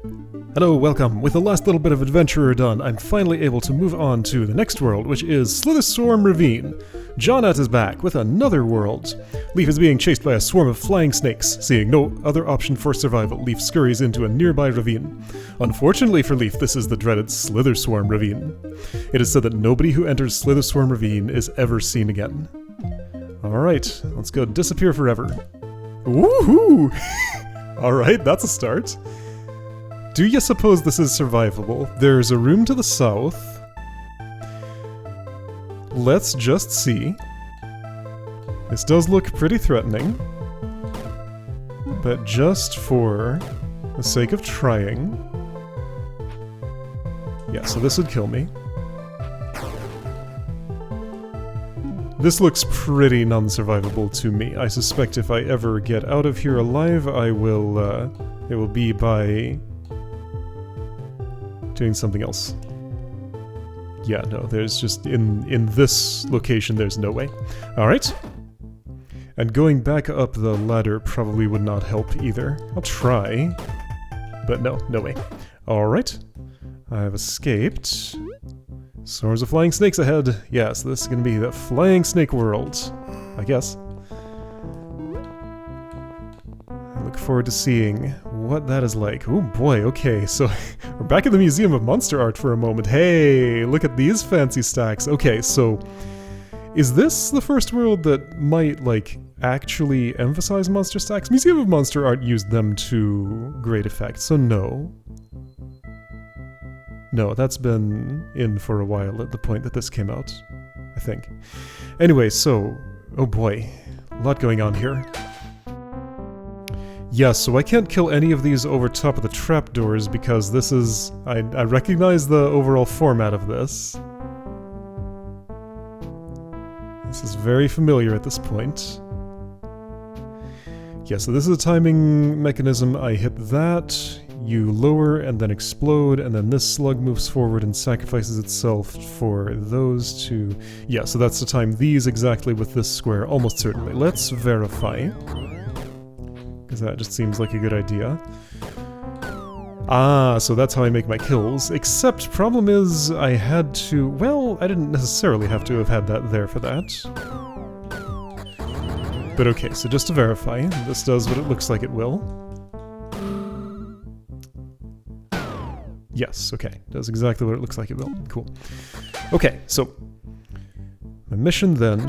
Hello, welcome. With the last little bit of adventurer done, I'm finally able to move on to the next world, which is Slitherswarm Ravine. Johnat is back with another world. Leaf is being chased by a swarm of flying snakes. Seeing no other option for survival, Leaf scurries into a nearby ravine. Unfortunately for Leaf, this is the dreaded Slitherswarm Ravine. It is said that nobody who enters Slitherswarm Ravine is ever seen again. Alright, let's go disappear forever. Woohoo! Alright, that's a start. Do you suppose this is survivable? There's a room to the south. Let's just see. This does look pretty threatening. But just for the sake of trying... Yeah, so this would kill me. This looks pretty non-survivable to me. I suspect if I ever get out of here alive, I will, it will be by... doing something else. Yeah, no, there's just, in this location, there's no way. Alright. And going back up the ladder probably would not help either. I'll try. But no way. Alright. I have escaped. Swarms of flying snakes ahead. Yeah, so this is gonna be the flying snake world. I guess. I look forward to seeing what that is like. Oh boy, okay, so we're back at the Museum of Monster Art for a moment. Hey, look at these fancy stacks. Okay, so is this the first world that might, like, actually emphasize monster stacks? Museum of Monster Art used them to great effect, so no. No, that's been in for a while at the point that this came out, I think. Anyway, so, oh boy, a lot going on here. Yeah, so I can't kill any of these over top of the trapdoors because this is... I recognize the overall format of this. This is very familiar at this point. Yeah, so this is a timing mechanism. I hit that, you lower and then explode, and then this slug moves forward and sacrifices itself for those two. Yeah, so that's to time these exactly with this square, almost certainly. Let's verify. Because that just seems like a good idea. Ah, so that's how I make my kills. Except, problem is, I had to... Well, I didn't necessarily have to have had that there for that. But okay, so just to verify, this does what it looks like it will. Yes, okay. Does exactly what it looks like it will. Cool. Okay, so... my mission then...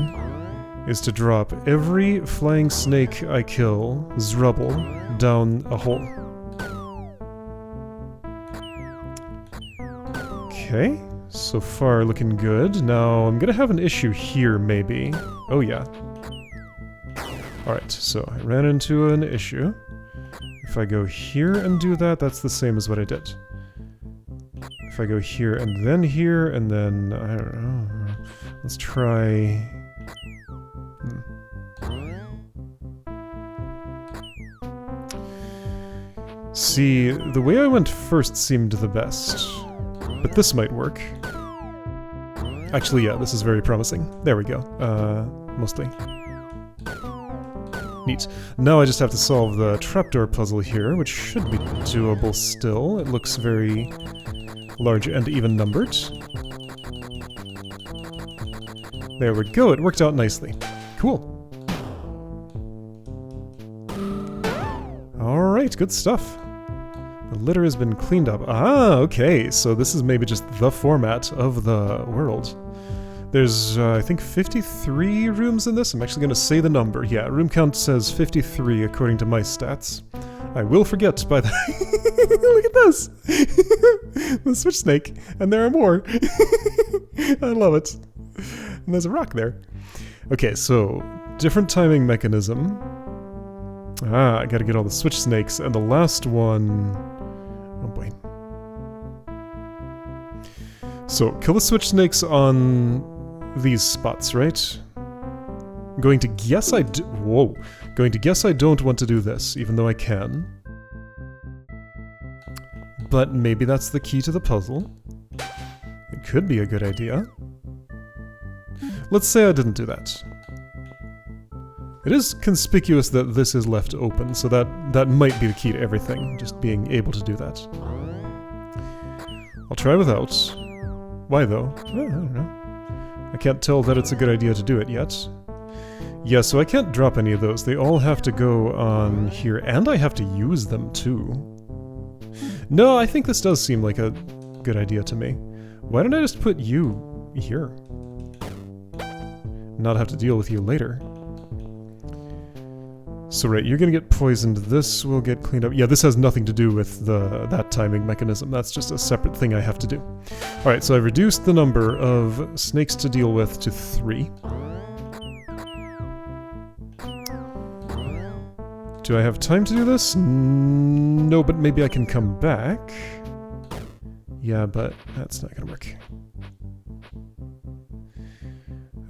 is to drop every flying snake I kill, rubble, down a hole. Okay, so far looking good. Now, I'm gonna have an issue here, maybe. Oh yeah. Alright, so I ran into an issue. If I go here and do that, that's the same as what I did. If I go here, and then, I don't know. Let's try... See, the way I went first seemed the best, but this might work. Actually, yeah, this is very promising. There we go. Mostly. Neat. Now I just have to solve the trapdoor puzzle here, which should be doable still. It looks very large and even numbered. There we go, it worked out nicely. Cool. Alright, good stuff. The litter has been cleaned up. Ah, okay, so this is maybe just the format of the world. There's, I think, 53 rooms in this. I'm actually going to say the number. Yeah, room count says 53 according to my stats. I will forget by the... Look at this! The switch snake, and there are more. I love it. And there's a rock there. Okay, so, different timing mechanism. Ah, I gotta get all the switch snakes, and the last one... Oh boy. So, kill the switch snakes on these spots, right? I'm going to guess I do... Whoa. Going to guess I don't want to do this, even though I can. But maybe that's the key to the puzzle. It could be a good idea. Let's say I didn't do that. It is conspicuous that this is left open, so that might be the key to everything, just being able to do that. I'll try without. Why though? I don't know. I can't tell that it's a good idea to do it yet. Yeah, so I can't drop any of those. They all have to go on here, and I have to use them too. No, I think this does seem like a good idea to me. Why don't I just put you here? Not have to deal with you later. So right, you're gonna get poisoned. This will get cleaned up. Yeah, this has nothing to do with that timing mechanism. That's just a separate thing I have to do. Alright, so I've reduced the number of snakes to deal with to 3. Do I have time to do this? No, but maybe I can come back. Yeah, but that's not gonna work.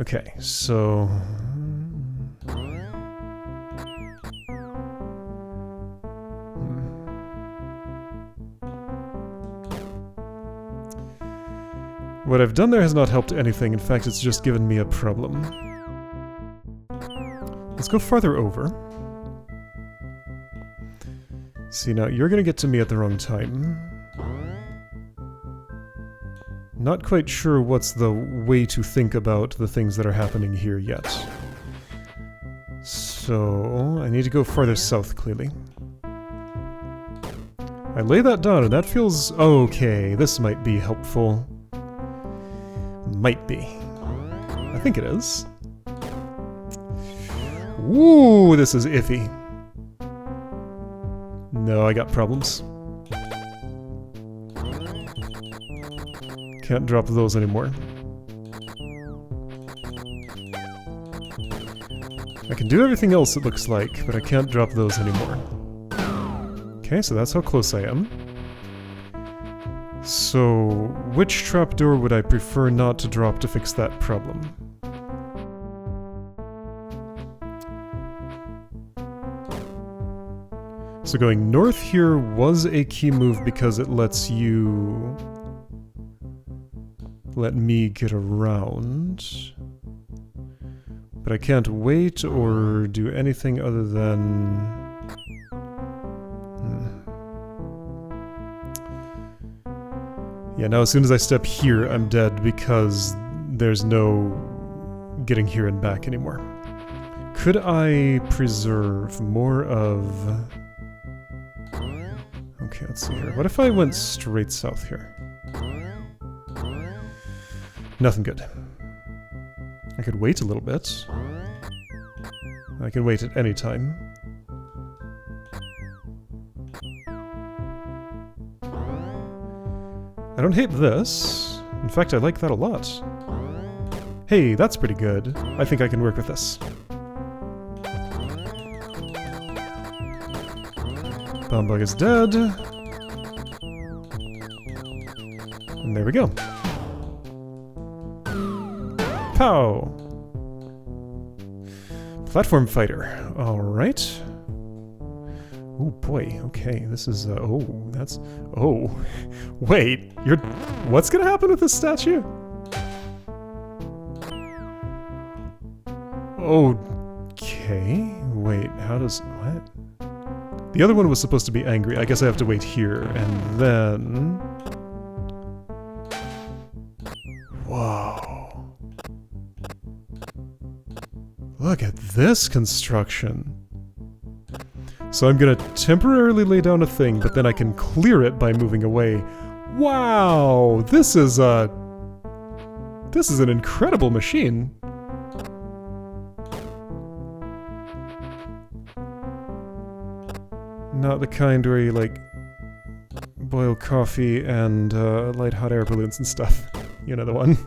Okay, so... What I've done there has not helped anything. In fact, it's just given me a problem. Let's go farther over. See, now you're gonna get to me at the wrong time. Not quite sure what's the way to think about the things that are happening here yet. So, I need to go farther south, clearly. I lay that down, and that feels okay. This might be helpful. Might be. I think it is. Ooh, this is iffy. No, I got problems. Can't drop those anymore. I can do everything else, it looks like, but I can't drop those anymore. Okay, so that's how close I am. So, which trapdoor would I prefer not to drop to fix that problem? So going north here was a key move because it lets you... let me get around. But I can't wait or do anything other than... Yeah, now as soon as I step here, I'm dead because there's no getting here and back anymore. Could I preserve more of... Okay, let's see here. What if I went straight south here? Nothing good. I could wait a little bit. I can wait at any time. I don't hate this. In fact, I like that a lot. Hey, that's pretty good. I think I can work with this. Bombug is dead. And there we go. Pow! Platform fighter. Alright. Oh boy, okay, this is, oh, that's... Oh, wait, you're... What's gonna happen with this statue? Okay, wait, how does... What? The other one was supposed to be angry. I guess I have to wait here, and then... Whoa. Look at this construction. So I'm gonna temporarily lay down a thing, but then I can clear it by moving away. Wow! This is an incredible machine. Not the kind where you, like, boil coffee and light hot air balloons and stuff. You know the one.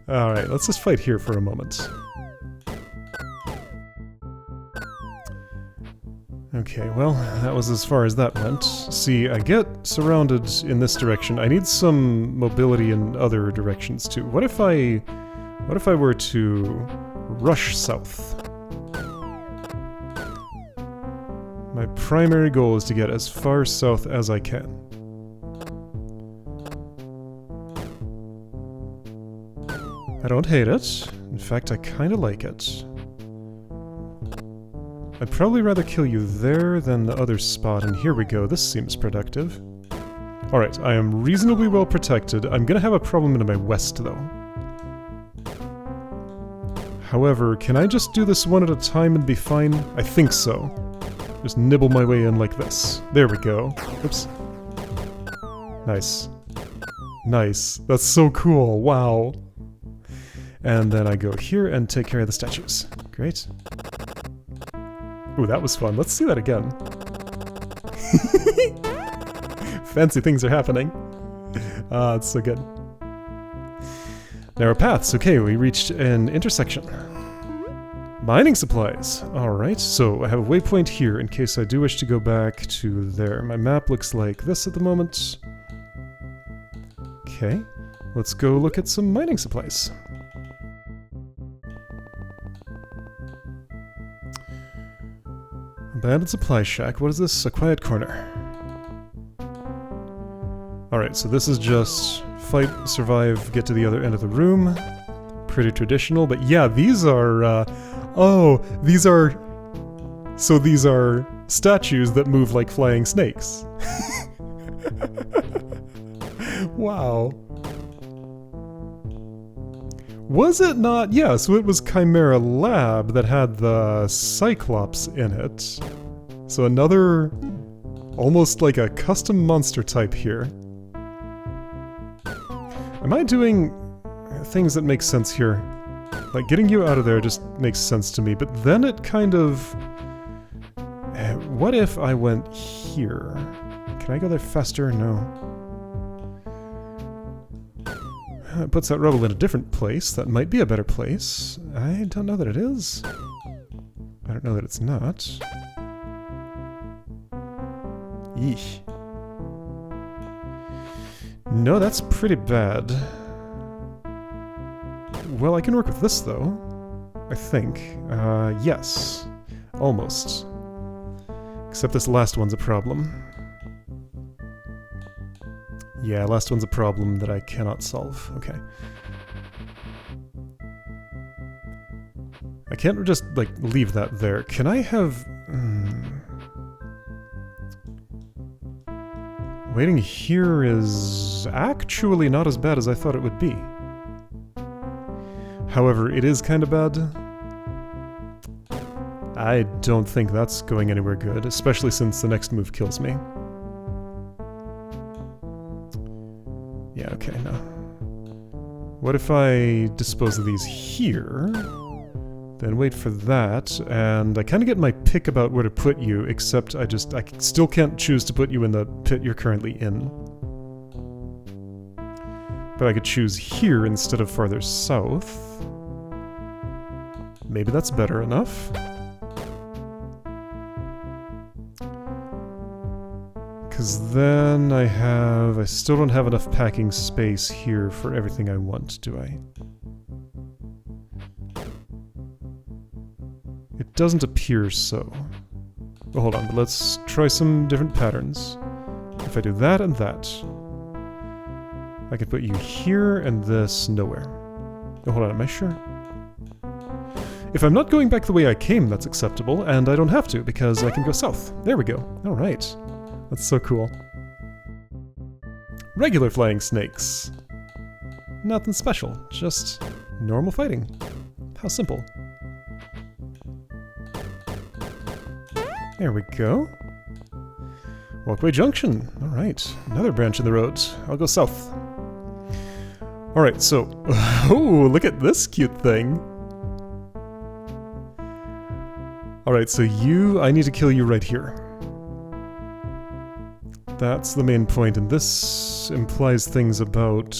Alright, let's just fight here for a moment. Okay, well, that was as far as that went. See, I get surrounded in this direction. I need some mobility in other directions too. What if I were to rush south? My primary goal is to get as far south as I can. I don't hate it. In fact, I kind of like it. I'd probably rather kill you there than the other spot, and here we go. This seems productive. Alright, I am reasonably well protected. I'm gonna have a problem in my west, though. However, can I just do this one at a time and be fine? I think so. Just nibble my way in like this. There we go. Oops. Nice. Nice. That's so cool. Wow. And then I go here and take care of the statues. Great. Ooh, that was fun. Let's see that again. Fancy things are happening. It's so good. Narrow paths. Okay, we reached an intersection. Mining supplies. Alright, so I have a waypoint here in case I do wish to go back to there. My map looks like this at the moment. Okay, let's go look at some mining supplies. Abandoned supply shack. What is this? A quiet corner. Alright, so this is just fight, survive, get to the other end of the room. Pretty traditional, but yeah, these are, oh, these are... So these are statues that move like flying snakes. Wow. Was it not? Yeah, so it was Chimera Lab that had the Cyclops in it. So another... almost like a custom monster type here. Am I doing things that make sense here? Like, getting you out of there just makes sense to me, but then it kind of... What if I went here? Can I go there faster? No. It puts that rubble in a different place. That might be a better place. I don't know that it is. I don't know that it's not. Yeesh. No, that's pretty bad. Well, I can work with this, though. I think. Yes. Almost. Except this last one's a problem. Yeah, last one's a problem that I cannot solve. Okay. I can't just, like, leave that there. Can I have... Waiting here is actually not as bad as I thought it would be. However, it is kind of bad. I don't think that's going anywhere good, especially since the next move kills me. Yeah, okay, no. What if I dispose of these here? Then wait for that, and I kind of get my pick about where to put you, except I still can't choose to put you in the pit you're currently in. But I could choose here instead of farther south. Maybe that's better enough. Because then I still don't have enough packing space here for everything I want, do I? It doesn't appear so. Well, hold on, but let's try some different patterns. If I do that and that, I can put you here and this nowhere. Oh, hold on, am I sure? If I'm not going back the way I came, that's acceptable, and I don't have to, because I can go south. There we go. Alright. That's so cool. Regular flying snakes. Nothing special, just normal fighting. How simple. There we go. Walkway Junction. Alright, another branch in the road. I'll go south. Alright, so... Oh, look at this cute thing! Alright, so I need to kill you right here. That's the main point, and this implies things about...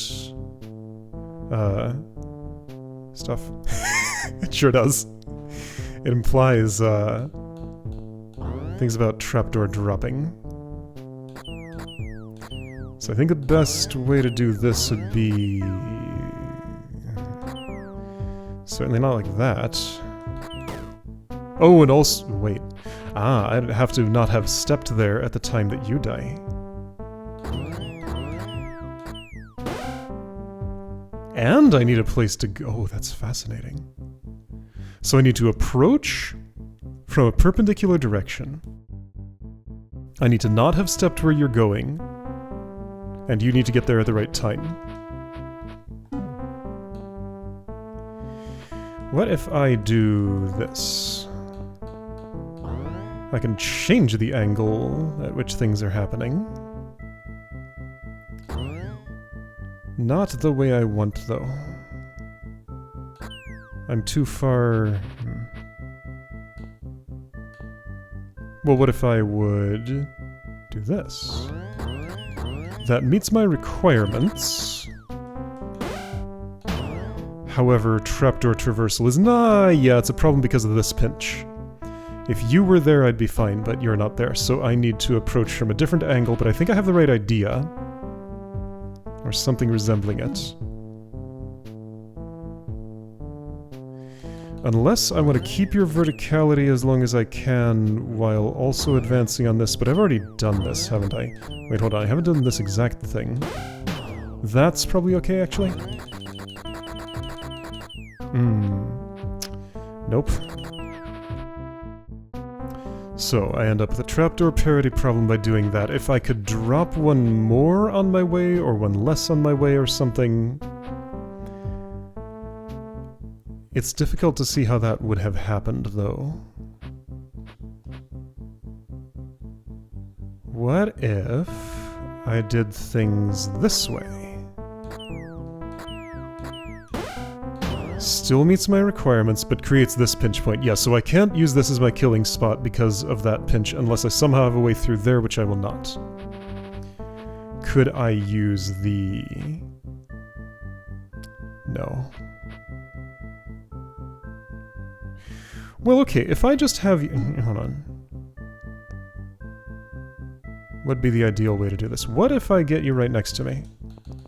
stuff. It sure does. It implies, things about trapdoor dropping. So I think the best way to do this would be... Certainly not like that. Oh, and also... wait. Ah, I'd have to not have stepped there at the time that you die. And I need a place to go. Oh, that's fascinating. So I need to approach from a perpendicular direction. I need to not have stepped where you're going. And you need to get there at the right time. What if I do this? I can change the angle at which things are happening. Not the way I want, though. I'm too far... Well, what if I would do this? That meets my requirements. However, trapdoor traversal is... Nah, yeah, it's a problem because of this pinch. If you were there, I'd be fine, but you're not there, so I need to approach from a different angle, but I think I have the right idea. Or something resembling it. Unless I want to keep your verticality as long as I can while also advancing on this, but I've already done this, haven't I? Wait, hold on, I haven't done this exact thing. That's probably okay, actually? Nope. So, I end up with a trapdoor parity problem by doing that. If I could drop one more on my way, or one less on my way, or something... It's difficult to see how that would have happened, though. What if I did things this way? Still meets my requirements, but creates this pinch point. Yeah, so I can't use this as my killing spot because of that pinch unless I somehow have a way through there, which I will not. Could I use the... No. Well, okay, if I just have you... Hold on. What'd be the ideal way to do this? What if I get you right next to me?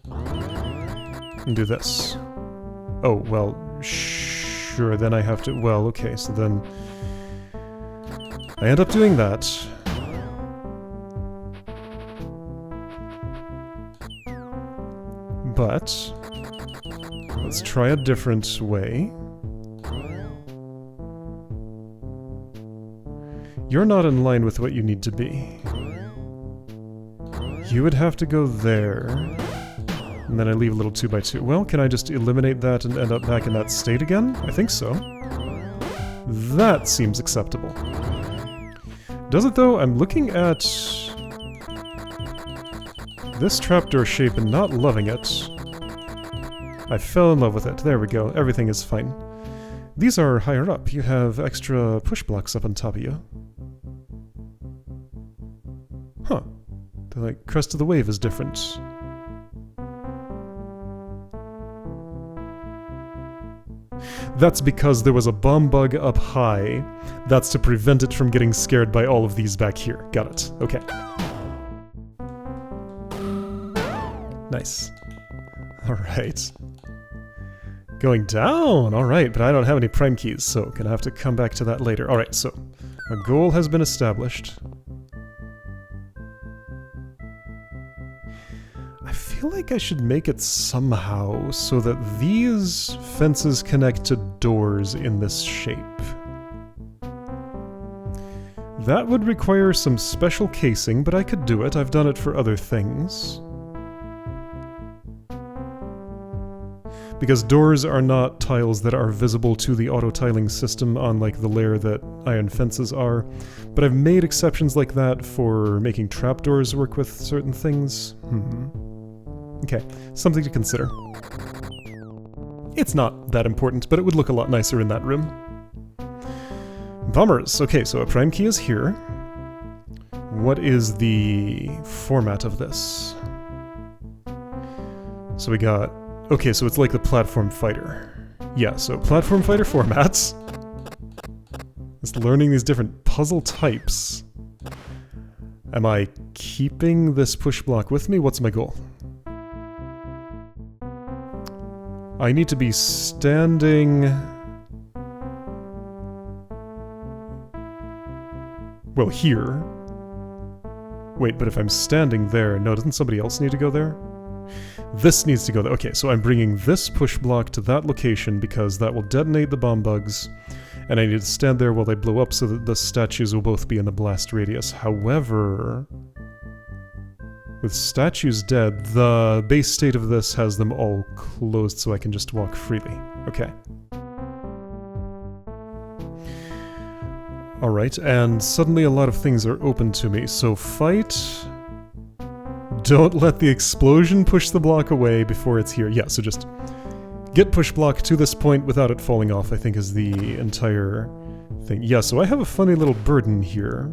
And do this. Oh, well, sure, then I have to... Well, okay, so then... I end up doing that. But... let's try a different way. You're not in line with what you need to be. You would have to go there. And then I leave a little 2x2. Well, can I just eliminate that and end up back in that state again? I think so. That seems acceptable. Does it though? I'm looking at this trapdoor shape and not loving it. I fell in love with it. There we go. Everything is fine. These are higher up. You have extra push blocks up on top of you. Huh. The, like, crest of the wave is different. That's because there was a bomb bug up high. That's to prevent it from getting scared by all of these back here. Got it. Okay. Nice. Alright. Going down! Alright, but I don't have any prime keys, so gonna have to come back to that later. Alright, so a goal has been established. I feel like I should make it somehow so that these fences connect to doors in this shape. That would require some special casing, but I could do it. I've done it for other things. Because doors are not tiles that are visible to the auto-tiling system unlike the layer that iron fences are, but I've made exceptions like that for making trapdoors work with certain things. Okay, something to consider. It's not that important, but it would look a lot nicer in that room. Bummers! Okay, so a prime key is here. What is the format of this? So we got... Okay, so it's like the platform fighter. Yeah, so platform fighter formats. Just learning these different puzzle types. Am I keeping this push block with me? What's my goal? I need to be standing... Well, here. Wait, but if I'm standing there... No, doesn't somebody else need to go there? This needs to go there. Okay, so I'm bringing this push block to that location because that will detonate the bomb bugs. And I need to stand there while they blow up so that the statues will both be in the blast radius. However, with statues dead, the base state of this has them all closed so I can just walk freely. Okay. Alright, and suddenly a lot of things are open to me. So fight. Don't let the explosion push the block away before it's here. Yeah, so just get push block to this point without it falling off, I think is the entire thing. Yeah, so I have a funny little burden here.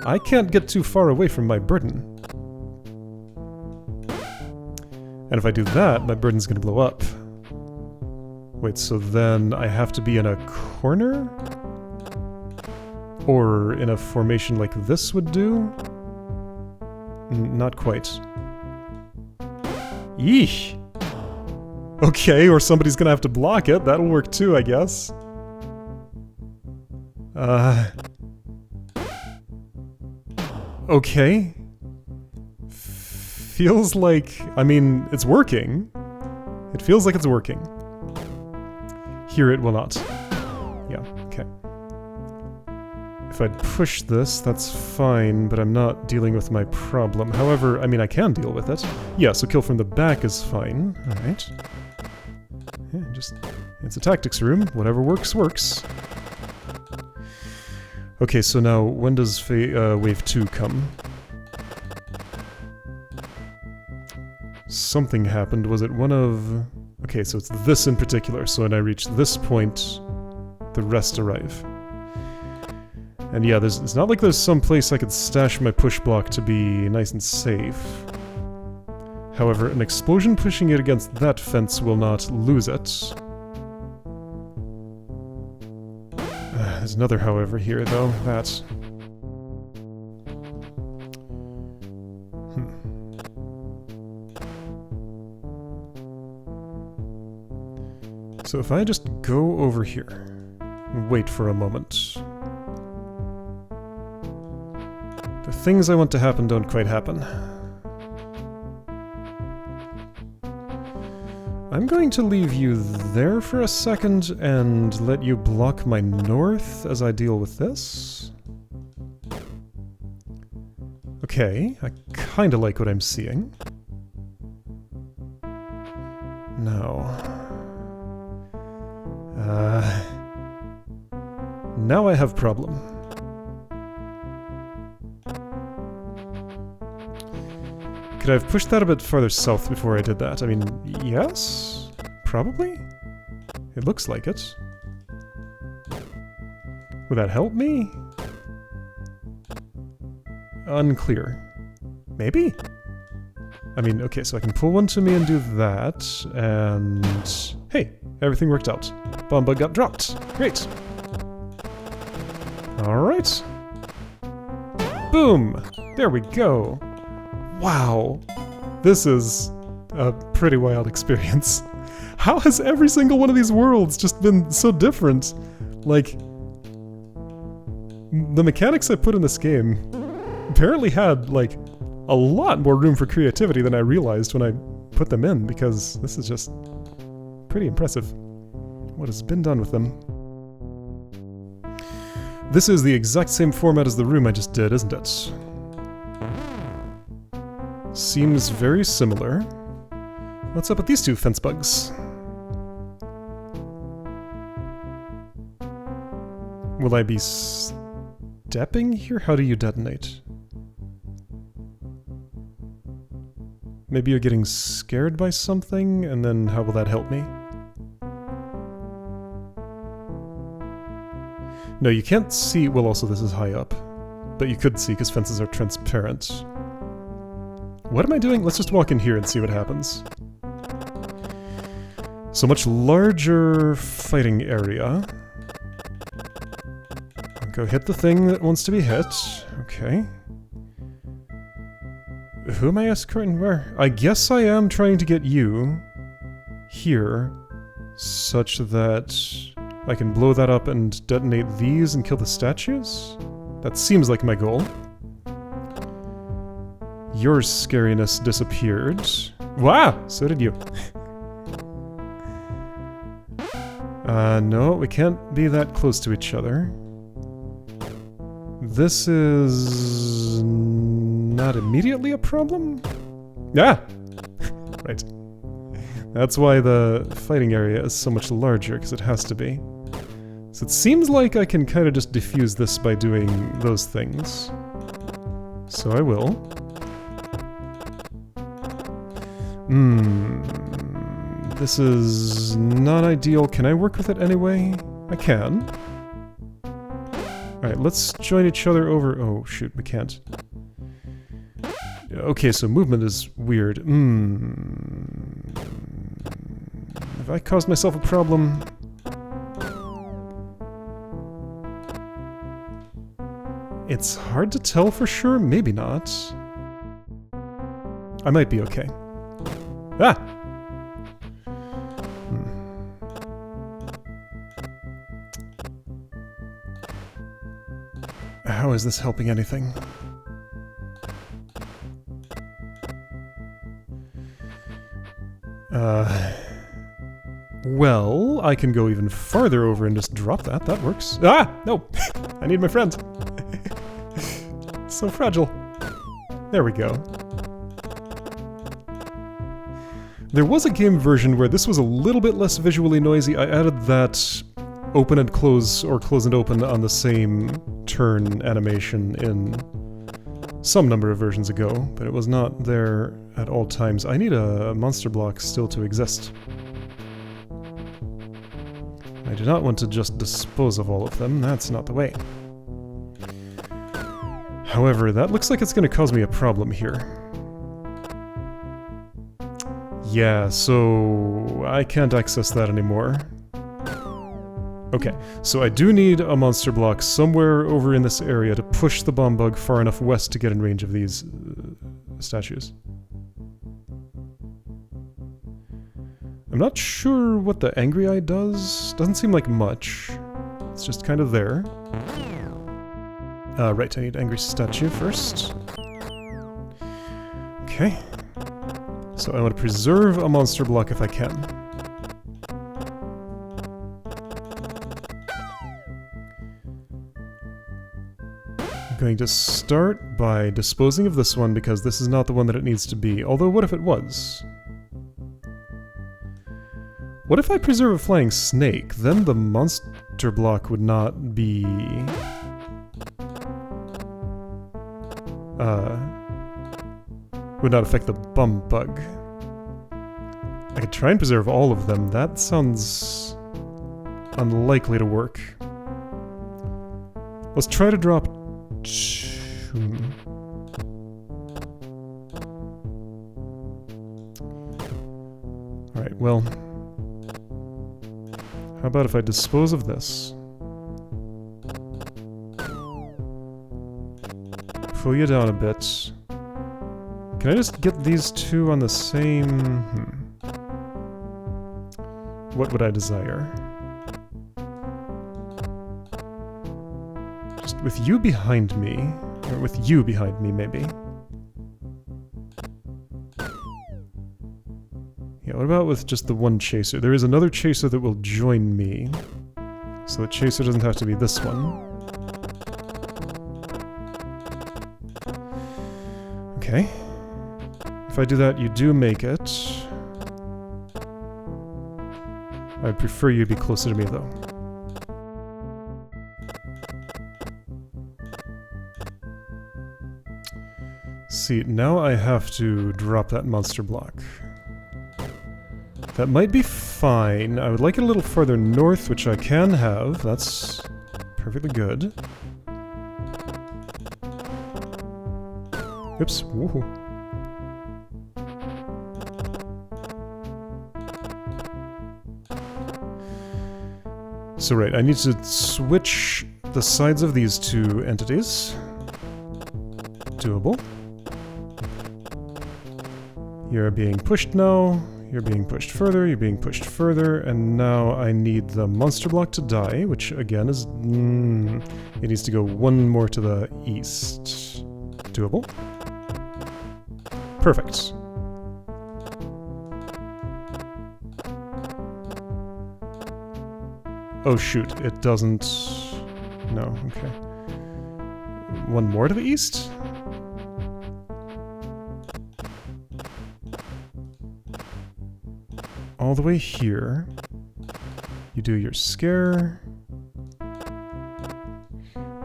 I can't get too far away from my burden. And if I do that, my burden's gonna blow up. Wait, so then I have to be in a corner? Or in a formation like this would do? Not quite. Yeesh! Okay, or somebody's gonna have to block it. That'll work too, I guess. Okay. Feels like... I mean, it's working. It feels like it's working. Here it will not. Yeah, okay. If I'd push this, that's fine, but I'm not dealing with my problem. However, I mean, I can deal with it. Yeah, so kill from the back is fine. Alright. Yeah, just... It's a tactics room. Whatever works, works. Okay, so now, when does wave 2 come? Something happened. Was it one of... Okay, so it's this in particular. So when I reach this point, the rest arrive. And yeah, it's not like there's some place I could stash my push block to be nice and safe. However, an explosion pushing it against that fence will not lose it. There's another however here, though. That... So if I just go over here and wait for a moment... The things I want to happen don't quite happen. I'm going to leave you there for a second and let you block my north as I deal with this. Okay, I kinda like what I'm seeing. Now... Now I have problem. Could I have pushed that a bit farther south before I did that? I mean, yes? Probably? It looks like it. Would that help me? Unclear. Maybe? I mean, okay, so I can pull one to me and do that, and... Hey, everything worked out. Bomb bug got dropped. Great. Alright. Boom! There we go. Wow. This is a pretty wild experience. How has every single one of these worlds just been so different? Like, the mechanics I put in this game apparently had, like, a lot more room for creativity than I realized when I put them in, because this is just pretty impressive what has been done with them. This is the exact same format as the room I just did, isn't it? Seems very similar. What's up with these two fence bugs? Will I be stepping here? How do you detonate? Maybe you're getting scared by something, and then how will that help me? No, you can't see... Well, also this is high up. But you could see because fences are transparent. What am I doing? Let's just walk in here and see what happens. So much larger fighting area. Go hit the thing that wants to be hit. Okay. Who am I escorting where? I guess I am trying to get you here such that I can blow that up and detonate these and kill the statues? That seems like my goal. Your scariness disappeared. Wow! So did you. No, we can't be that close to each other. This is not immediately a problem? Ah! Right. That's why the fighting area is so much larger, because it has to be. So it seems like I can kind of just diffuse this by doing those things. So I will. This is not ideal. Can I work with it anyway? I can. Alright, let's join each other over... Oh, shoot, we can't. Okay, so movement is weird. Have I caused myself a problem? It's hard to tell for sure. Maybe not. I might be okay. Ah! How is this helping anything? Well, I can go even farther over and just drop that. That works. Ah! No! I need my friend. So fragile. There we go. There was a game version where this was a little bit less visually noisy. I added that open and close, or close and open on the same turn animation in some number of versions ago, but it was not there at all times. I need a monster block still to exist. I do not want to just dispose of all of them. That's not the way. However, that looks like it's going to cause me a problem here. Yeah, so I can't access that anymore. Okay, so I do need a monster block somewhere over in this area to push the bomb bug far enough west to get in range of these statues. I'm not sure what the Angry Eye does. Doesn't seem like much. It's just kind of there. Right, I need Angry Statue first. Okay. So I want to preserve a monster block if I can. I'm going to start by disposing of this one because this is not the one that it needs to be. Although, what if it was? What if I preserve a flying snake? Then the monster block would not be... would not affect the bum bug. I could try and preserve all of them. That sounds unlikely to work. Let's try to drop... Alright, well... How about if I dispose of this? Pull you down a bit. Can I just get these two on the same... What would I desire? Just with you behind me. Or with you behind me, maybe. Yeah, what about with just the one chaser? There is another chaser that will join me. So the chaser doesn't have to be this one. Okay. If I do that, you do make it. I'd prefer you to be closer to me, though. See, now I have to drop that monster block. That might be fine. I would like it a little further north, which I can have. That's perfectly good. Oops. Woohoo. So right, I need to switch the sides of these two entities. Doable. You're being pushed now. You're being pushed further, you're being pushed further, and now I need the monster block to die, which again is... it needs to go one more to the east. Doable. Perfect. Oh shoot, it doesn't... No, okay. One more to the east? All the way here. You do your scare.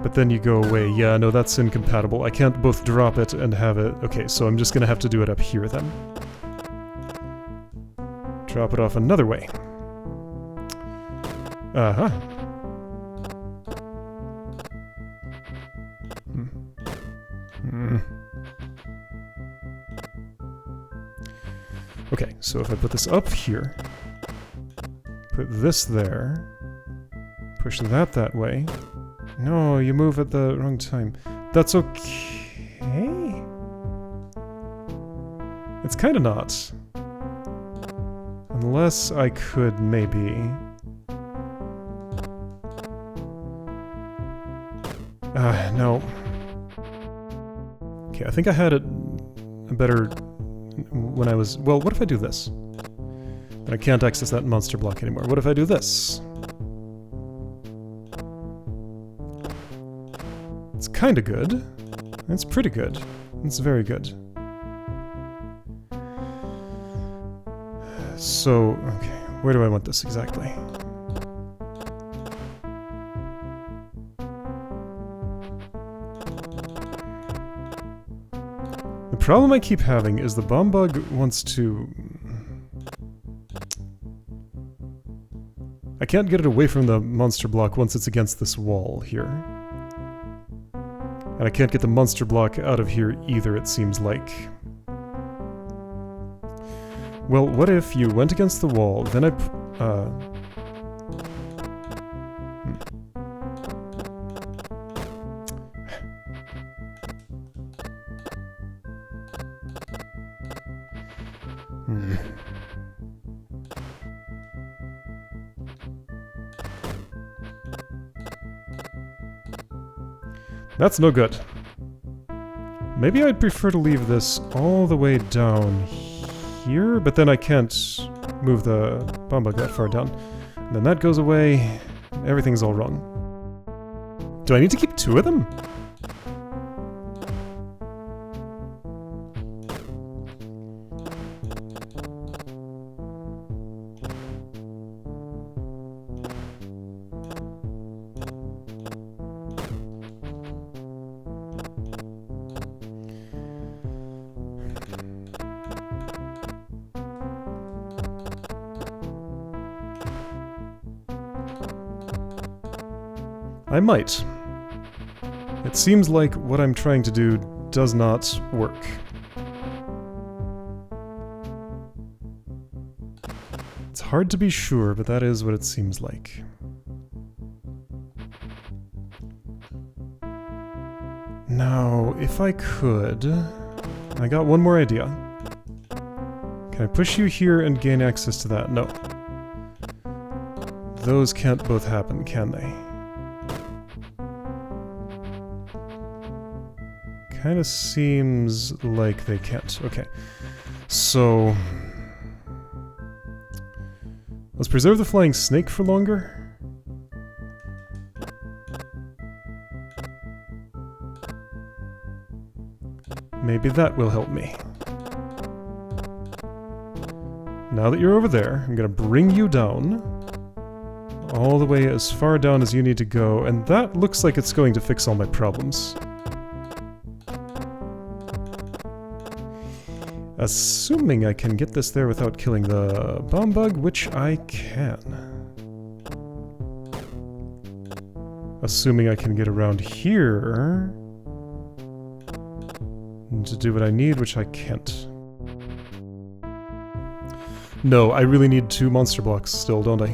But then you go away. Yeah, no, that's incompatible. I can't both drop it and have it... Okay, so I'm just gonna have to do it up here then. Drop it off another way. Uh-huh. Okay, so if I put this up here, put this there, push that way. No, you move at the wrong time. That's okay? It's kind of not. Unless I could maybe... no. Okay, I think I had it better when I was... Well, what if I do this? Then I can't access that monster block anymore. What if I do this? It's kind of good. It's pretty good. It's very good. So, okay, where do I want this exactly? The problem I keep having is the bomb bug wants to... I can't get it away from the monster block once it's against this wall here. And I can't get the monster block out of here either, it seems like. Well, what if you went against the wall, then That's no good. Maybe I'd prefer to leave this all the way down here, but then I can't move the bomb bug that far down. And then that goes away. Everything's all wrong. Do I need to keep two of them? I might. It seems like what I'm trying to do does not work. It's hard to be sure, but that is what it seems like. Now, if I could... I got one more idea. Can I push you here and gain access to that? No. Those can't both happen, can they? Kind of seems like they can't. Okay. So... let's preserve the flying snake for longer. Maybe that will help me. Now that you're over there, I'm gonna bring you down. All the way as far down as you need to go, and that looks like it's going to fix all my problems. Assuming I can get this there without killing the bomb bug, which I can. Assuming I can get around here to do what I need, which I can't. No, I really need two monster blocks still, don't I?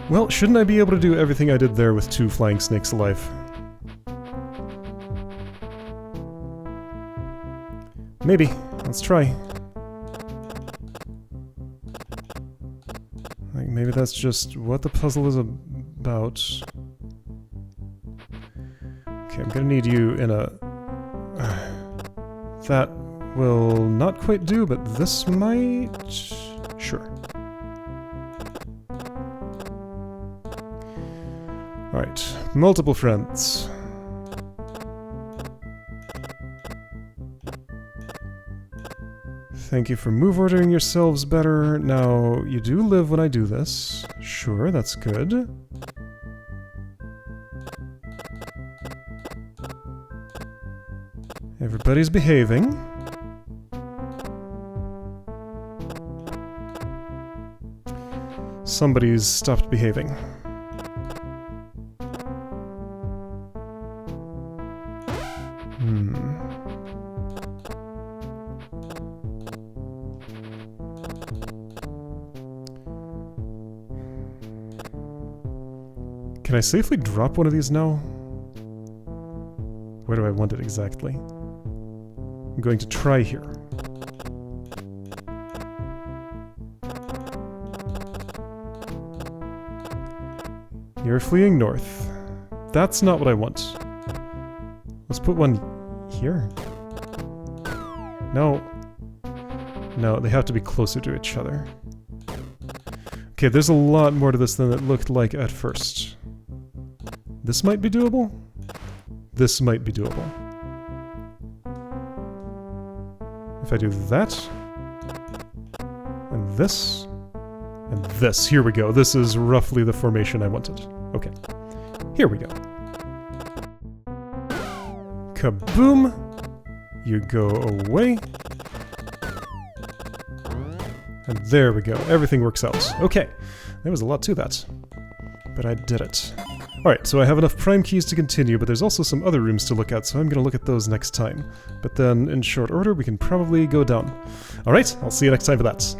Well, shouldn't I be able to do everything I did there with two flying snakes alive? Maybe. Let's try. Like, maybe that's just what the puzzle is about. Okay, I'm gonna need you in a That will not quite do, but this might... Sure. Alright, multiple friends. Thank you for move ordering yourselves better. Now, you do live when I do this. Sure, that's good. Everybody's behaving. Somebody's stopped behaving. Can I safely drop one of these now? Where do I want it exactly? I'm going to try here. You're fleeing north. That's not what I want. Let's put one here. No. No, they have to be closer to each other. Okay, there's a lot more to this than it looked like at first. This might be doable. This might be doable. If I do that, and this, and this, here we go. This is roughly the formation I wanted. Okay, here we go. Kaboom! You go away. And there we go. Everything works out. Okay, there was a lot to that, but I did it. Alright, so I have enough prime keys to continue, but there's also some other rooms to look at, so I'm going to look at those next time. But then, in short order, we can probably go down. Alright, I'll see you next time for that.